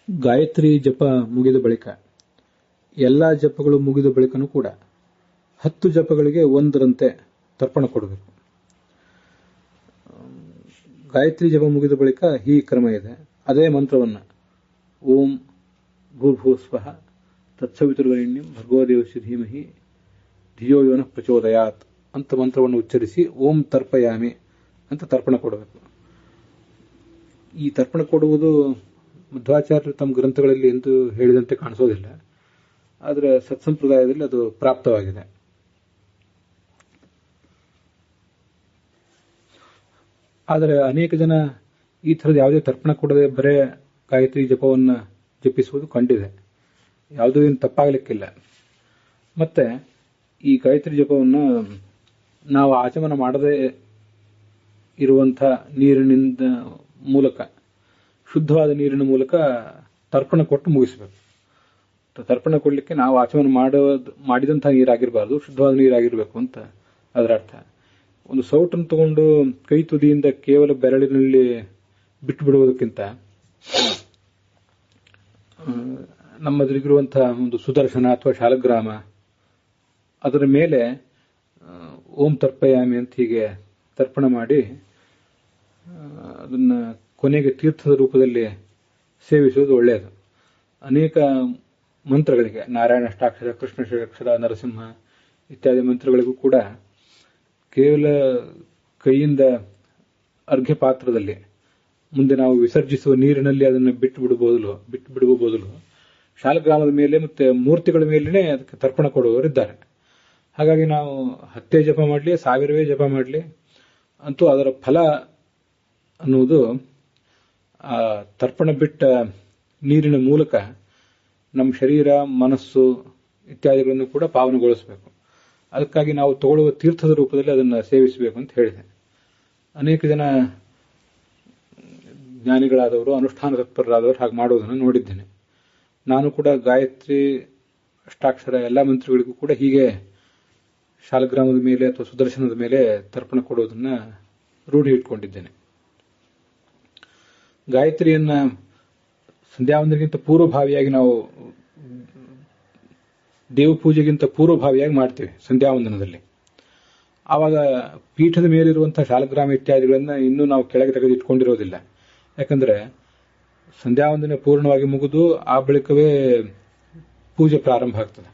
ಗಾಯತ್ರಿ ಜಪ ಮುಗಿದ ಬಳಿಕ ಎಲ್ಲಾ ಜಪಗಳು ಮುಗಿದ ಬಳಿಕನೂ ಕೂಡ 10 ಜಪಗಳಿಗೆ ಒಂದರಂತೆ ತರ್ಪಣ ಕೊಡಬೇಕು. ಗಾಯತ್ರಿ ಜಪ ಮುಗಿದ ಬಳಿಕ ಈ ಕ್ರಮ ಇದೆ. ಅದೇ ಮಂತ್ರವನ್ನ ಓಂ ಭೂರ್ಭುವಸ್ವಃ ತತ್ಸವಿತುರ್ವರೆಣ್ಯಂ ಭರ್ಗೋ ದೇವಸ್ಯ ಧೀಮಹಿ ಧಿಯೋ ಯೋ ನಃ ಪ್ರಚೋದಯಾತ್ ಅಂತ ಮಂತ್ರವನ್ನು ಉಚ್ಚರಿಸಿ ಓಂ ತರ್ಪಯಾಮಿ ಅಂತ ತರ್ಪಣ ಕೊಡಬೇಕು. ಈ ತರ್ಪಣ ಕೊಡುವುದು ಮಧ್ವಾಚಾರ್ಯರು ತಮ್ಮ ಗ್ರಂಥಗಳಲ್ಲಿ ಎಂದು ಹೇಳಿದಂತೆ ಕಾಣಿಸೋದಿಲ್ಲ. ಆದರೆ ಸತ್ಸಂಪ್ರದಾಯದಲ್ಲಿ ಅದು ಪ್ರಾಪ್ತವಾಗಿದೆ. ಆದರೆ ಅನೇಕ ಜನ ಈ ಥರದ ಯಾವುದೇ ತರ್ಪಣ ಕೊಡದೆ ಬರೇ ಗಾಯತ್ರಿ ಜಪವನ್ನು ಜಪಿಸುವುದು ಕಂಡಿದೆ. ಯಾವುದೂ ಏನು ತಪ್ಪಾಗಲಿಕ್ಕಿಲ್ಲ. ಮತ್ತೆ ಈ ಗಾಯತ್ರಿ ಜಪವನ್ನು ನಾವು ಆಚಮನ ಮಾಡದೇ ಇರುವಂಥ ನೀರಿನಿಂದ ಮೂಲಕ, ಶುದ್ಧವಾದ ನೀರಿನ ಮೂಲಕ ತರ್ಪಣ ಕೊಟ್ಟು ಮುಗಿಸಬೇಕು. ತರ್ಪಣ ಕೊಡಲಿಕ್ಕೆ ನಾವು ಆಚಮನ ಮಾಡಿದಂಥ ನೀರಾಗಿರಬಾರ್ದು, ಶುದ್ಧವಾದ ನೀರಾಗಿರಬೇಕು ಅಂತ ಅದರ ಅರ್ಥ. ಒಂದು ಸೌಟನ್ನು ತಗೊಂಡು ಕೈ ತುದಿಯಿಂದ ಕೇವಲ ಬೆರಳಿನಲ್ಲಿ ಬಿಟ್ಟು ಬಿಡುವುದಕ್ಕಿಂತ ನಮ್ಮದ್ರಿಗಿರುವಂತಹ ಒಂದು ಸುದರ್ಶನ ಅಥವಾ ಶಾಲಗ್ರಾಮ ಅದರ ಮೇಲೆ ಓಂ ತರ್ಪಯಾಮಿ ಅಂತ ಹೀಗೆ ತರ್ಪಣ ಮಾಡಿ ಅದನ್ನ ಕೊನೆಗೆ ತೀರ್ಥದ ರೂಪದಲ್ಲಿ ಸೇವಿಸುವುದು ಒಳ್ಳೆಯದು. ಅನೇಕ ಮಂತ್ರಗಳಿಗೆ, ನಾರಾಯಣ ಅಷ್ಟಾಕ್ಷರ, ಕೃಷ್ಣ ಷಡಕ್ಷರ, ನರಸಿಂಹ ಇತ್ಯಾದಿ ಮಂತ್ರಗಳಿಗೂ ಕೂಡ ಕೇವಲ ಕೈಯಿಂದ ಅರ್ಘ್ಯ ಪಾತ್ರದಲ್ಲಿ ಮುಂದೆ ನಾವು ವಿಸರ್ಜಿಸುವ ನೀರಿನಲ್ಲಿ ಅದನ್ನು ಬಿಟ್ಟು ಬಿಡುವ ಬದಲು ಶಾಲಗ್ರಾಮದ ಮೇಲೆ ಮತ್ತೆ ಮೂರ್ತಿಗಳ ಮೇಲೇನೆ ಅದಕ್ಕೆ ತರ್ಪಣ ಕೊಡುವವರಿದ್ದಾರೆ. ಹಾಗಾಗಿ ನಾವು 10 ಜಪ ಮಾಡಲಿ, 1000 ಜಪ ಮಾಡಲಿ, ಅಂತೂ ಅದರ ಫಲ ಅನ್ನುವುದು ಆ ತರ್ಪಣ ಬಿಟ್ಟ ನೀರಿನ ಮೂಲಕ ನಮ್ಮ ಶರೀರ, ಮನಸ್ಸು ಇತ್ಯಾದಿಗಳನ್ನು ಕೂಡ ಪಾವನಗೊಳಿಸಬೇಕು. ಅದಕ್ಕಾಗಿ ನಾವು ತಗೊಳ್ಳುವ ತೀರ್ಥದ ರೂಪದಲ್ಲಿ ಅದನ್ನು ಸೇವಿಸಬೇಕು ಅಂತ ಹೇಳಿದೆ. ಅನೇಕ ಜನ ಜ್ಞಾನಿಗಳಾದವರು, ಅನುಷ್ಠಾನ ತತ್ಪರರಾದವರು ಹಾಗೆ ಮಾಡುವುದನ್ನು ನೋಡಿದ್ದೇನೆ. ನಾನು ಕೂಡ ಗಾಯತ್ರಿ, ಅಷ್ಟಾಕ್ಷರ ಎಲ್ಲ ಮಂತ್ರಗಳಿಗೂ ಕೂಡ ಹೀಗೆ ಶಾಲಗ್ರಾಮದ ಮೇಲೆ ಅಥವಾ ಸುದರ್ಶನದ ಮೇಲೆ ತರ್ಪಣ ಕೊಡುವುದನ್ನ ರೂಢಿ ಇಟ್ಕೊಂಡಿದ್ದೇನೆ. ಗಾಯತ್ರಿಯನ್ನ ಸಂಧ್ಯಾವಂದನೆಗಿಂತ ಪೂರ್ವಭಾವಿಯಾಗಿ ನಾವು ದೇವ ಪೂಜೆಗಿಂತ ಪೂರ್ವಭಾವಿಯಾಗಿ ಮಾಡ್ತೇವೆ ಸಂಧ್ಯಾವಂದನದಲ್ಲಿ. ಆವಾಗ ಪೀಠದ ಮೇಲಿರುವಂತಹ ಶಾಲಗ್ರಾಮ ಇತ್ಯಾದಿಗಳನ್ನ ಇನ್ನೂ ನಾವು ಕೆಳಗೆ ತೆಗೆದಿಟ್ಕೊಂಡಿರೋದಿಲ್ಲ. ಯಾಕಂದ್ರೆ ಸಂಧ್ಯಾವಂದನೆ ಪೂರ್ಣವಾಗಿ ಮುಗಿದು ಆ ಬಳಿಕವೇ ಪೂಜೆ ಪ್ರಾರಂಭ ಆಗ್ತದೆ.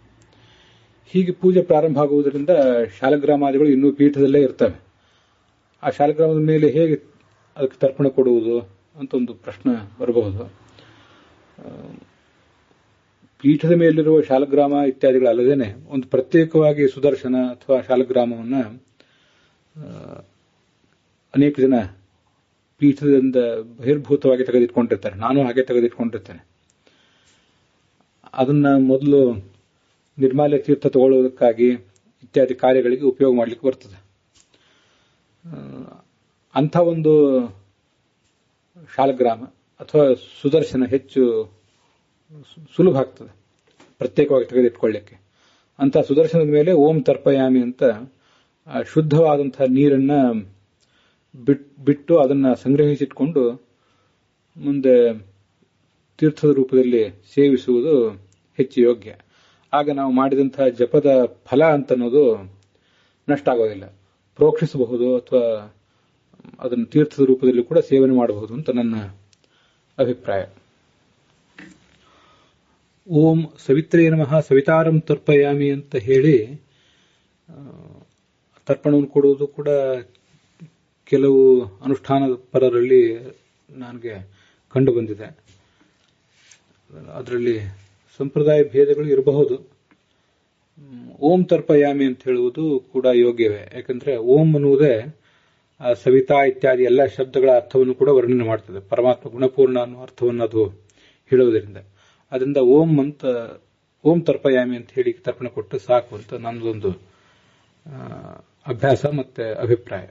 ಹೀಗೆ ಪೂಜೆ ಪ್ರಾರಂಭ ಆಗುವುದರಿಂದ ಶಾಲಗ್ರಾಮಾದಿಗಳು ಇನ್ನೂ ಪೀಠದಲ್ಲೇ ಇರ್ತವೆ. ಆ ಶಾಲಗ್ರಾಮದ ಮೇಲೆ ಹೇಗೆ ಅದಕ್ಕೆ ತರ್ಪಣ ಕೊಡುವುದು ಅಂತ ಒಂದು ಪ್ರಶ್ನೆ ಬರಬಹುದು. ಪೀಠದ ಮೇಲಿರುವ ಶಾಲಗ್ರಾಮ ಇತ್ಯಾದಿಗಳಲ್ಲದೇನೆ ಒಂದು ಪ್ರತ್ಯೇಕವಾಗಿ ಸುದರ್ಶನ ಅಥವಾ ಶಾಲಗ್ರಾಮವನ್ನ ಅನೇಕ ಜನ ಪೀಠದಿಂದ ಬಹಿರ್ಭೂತವಾಗಿ ತೆಗೆದಿಟ್ಕೊಂಡಿರ್ತಾರೆ. ನಾನು ಹಾಗೆ ತೆಗೆದಿಟ್ಕೊಂಡಿರ್ತೇನೆ. ಅದನ್ನ ಮೊದಲು ನಿರ್ಮಾಲ್ಯ ತೀರ್ಥ ತಗೊಳ್ಳುವುದಕ್ಕಾಗಿ ಇತ್ಯಾದಿ ಕಾರ್ಯಗಳಿಗೆ ಉಪಯೋಗ ಮಾಡಲಿಕ್ಕೆ ಬರ್ತದೆ. ಅಂಥ ಒಂದು ಶಾಲಗ್ರಾಮ ಅಥವಾ ಸುದರ್ಶನ ಹೆಚ್ಚು ಸುಲಭ ಆಗ್ತದೆ ಪ್ರತ್ಯೇಕವಾಗಿ ತೆಗೆದಿಟ್ಕೊಳ್ಳಿಕ್ಕೆ. ಅಂತ ಸುದರ್ಶನದ ಮೇಲೆ ಓಂ ತರ್ಪಯಾಮಿ ಅಂತ ಶುದ್ಧವಾದಂತಹ ನೀರನ್ನ ಬಿಟ್ಟು ಅದನ್ನ ಸಂಗ್ರಹಿಸಿಟ್ಕೊಂಡು ಮುಂದೆ ತೀರ್ಥದ ರೂಪದಲ್ಲಿ ಸೇವಿಸುವುದು ಹೆಚ್ಚು ಯೋಗ್ಯ. ಆಗ ನಾವು ಮಾಡಿದಂತಹ ಜಪದ ಫಲ ಅಂತ ಅನ್ನೋದು ನಷ್ಟ ಆಗೋದಿಲ್ಲ. ಪ್ರೋಕ್ಷಿಸಬಹುದು ಅಥವಾ ಅದನ್ನು ತೀರ್ಥದ ರೂಪದಲ್ಲಿ ಕೂಡ ಸೇವನೆ ಮಾಡಬಹುದು ಅಂತ ನನ್ನ ಅಭಿಪ್ರಾಯ. ಓಂ ಸವಿತ್ರೇ ನಮಃ ಸವಿತಾರಂ ತರ್ಪಯಾಮಿ ಅಂತ ಹೇಳಿ ತರ್ಪಣವನ್ನು ಕೊಡುವುದು ಕೂಡ ಕೆಲವು ಅನುಷ್ಠಾನ ಪರರಲ್ಲಿ ನನಗೆ ಕಂಡು ಬಂದಿದೆ. ಅದರಲ್ಲಿ ಸಂಪ್ರದಾಯ ಭೇದಗಳು ಇರಬಹುದು. ಓಂ ತರ್ಪಯಾಮಿ ಅಂತ ಹೇಳುವುದು ಕೂಡ ಯೋಗ್ಯವೇ. ಯಾಕಂದ್ರೆ ಓಂ ಅನ್ನುವುದೇ ಸವಿತಾ ಇತ್ಯಾದಿ ಎಲ್ಲ ಶಬ್ದಗಳ ಅರ್ಥವನ್ನು ಕೂಡ ವರ್ಣನೆ ಮಾಡ್ತದೆ. ಪರಮಾತ್ಮ ಗುಣಪೂರ್ಣ ಅನ್ನೋ ಅರ್ಥವನ್ನು ಅದು ಹೇಳುವುದರಿಂದ ಅದರಿಂದ ಓಂ ತರ್ಪಯಾಮಿ ಅಂತ ಹೇಳಿ ತರ್ಪಣ ಕೊಟ್ಟು ಸಾಕು ಅಂತ ನನ್ನದೊಂದು ಅಭ್ಯಾಸ ಮತ್ತೆ ಅಭಿಪ್ರಾಯ.